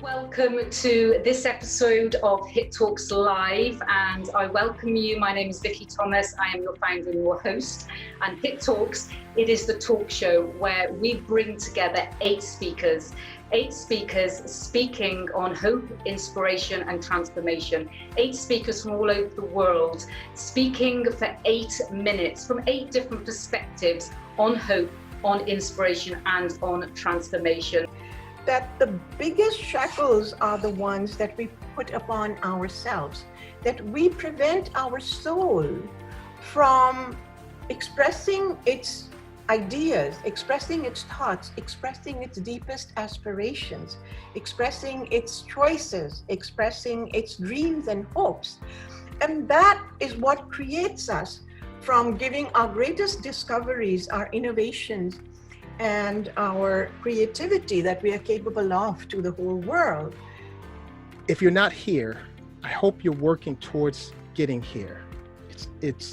Welcome to this episode of Hit Talks Live, and I welcome you. My name is Vicky Thomas. I am your founder and your host. And Hit Talks, it is the talk show where we bring together eight speakers speaking on hope, inspiration and transformation. 8 speakers from all over the world speaking for 8 minutes from 8 different perspectives on hope, on inspiration and on transformation. That the biggest shackles are the ones that we put upon ourselves, that we prevent our soul from expressing its ideas, expressing its thoughts, expressing its deepest aspirations, expressing its choices, expressing its dreams and hopes. And that is what creates us from giving our greatest discoveries, our innovations, and our creativity that we are capable of to the whole world. If you're not here, I hope you're working towards getting here. It's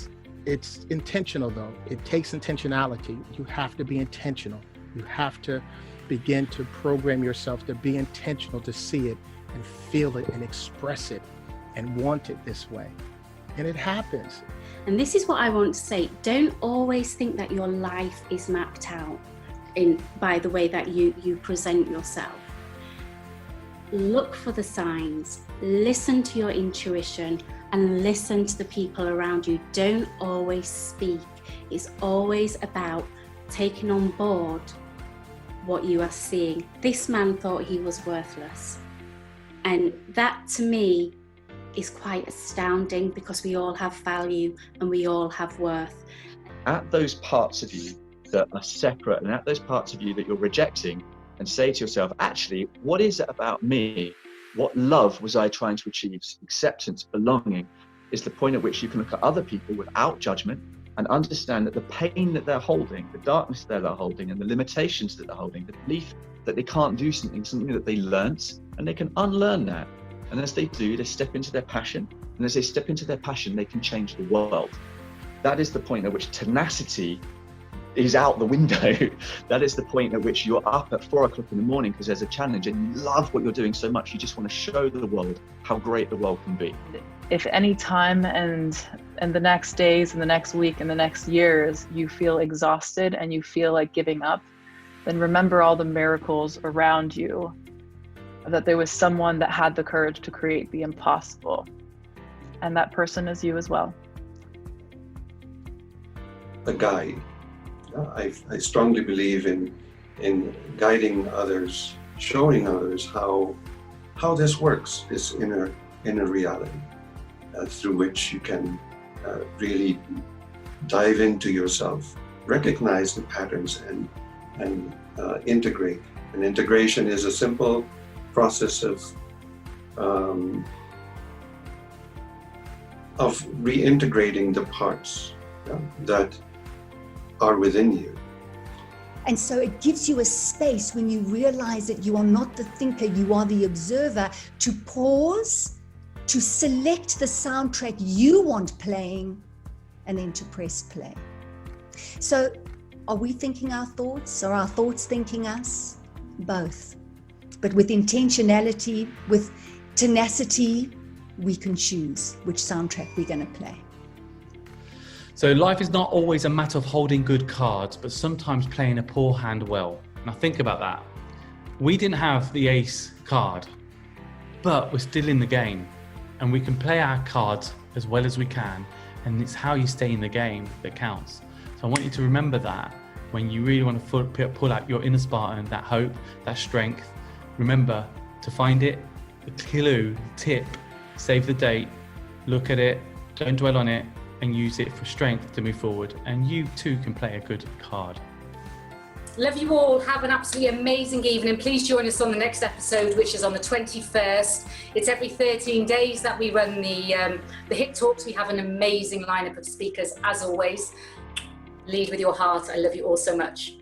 intentional though. It takes intentionality. You have to be intentional. You have to begin to program yourself to be intentional, to see it and feel it and express it and want it this way. And it happens. And this is what I want to say. Don't always think that your life is mapped out by the way that you present yourself. Look for the signs, listen to your intuition and listen to the people around you. Don't always speak. It's always about taking on board what you are seeing. This man thought he was worthless. And that to me is quite astounding, because we all have value and we all have worth. At those parts of you that are separate, and at those parts of you that you're rejecting, and say to yourself, actually, what is it about me? What love was I trying to achieve? Acceptance, belonging is the point at which you can look at other people without judgment and understand that the pain that they're holding, the darkness that they're holding, and the limitations that they're holding, the belief that they can't do something that they learnt, and they can unlearn that. And as they do, they step into their passion. And as they step into their passion, they can change the world. That is the point at which tenacity is out the window. That is the point at which you're up at 4 o'clock in the morning because there's a challenge and you love what you're doing so much. You just want to show the world how great the world can be. If any time and the next days and the next week and the next years you feel exhausted and you feel like giving up, then remember all the miracles around you, that there was someone that had the courage to create the impossible. And that person is you as well. A guide. I strongly believe in guiding others, showing others how this works, this inner reality, through which you can really dive into yourself, recognize the patterns, and integrate. And integration is a simple process of reintegrating the parts that are within you. And so it gives you a space when you realize that you are not the thinker, you are the observer, to pause, to select the soundtrack you want playing, and then to press play. So are we thinking our thoughts? Are our thoughts thinking us? Both. But with intentionality, with tenacity, we can choose which soundtrack we're going to play. So life is not always a matter of holding good cards, but sometimes playing a poor hand well. Now think about that. We didn't have the ace card, but we're still in the game and we can play our cards as well as we can. And it's how you stay in the game that counts. So I want you to remember that when you really want to pull out your inner Spartan, that hope, that strength, remember to find it, the clue, tip, save the date, look at it, don't dwell on it, and use it for strength to move forward. And you too can play a good card. Love you all. Have an absolutely amazing evening. Please join us on the next episode, which is on the 21st. It's every 13 days that we run the Hit Talks. We have an amazing lineup of speakers as always. Lead with your heart. I love you all so much.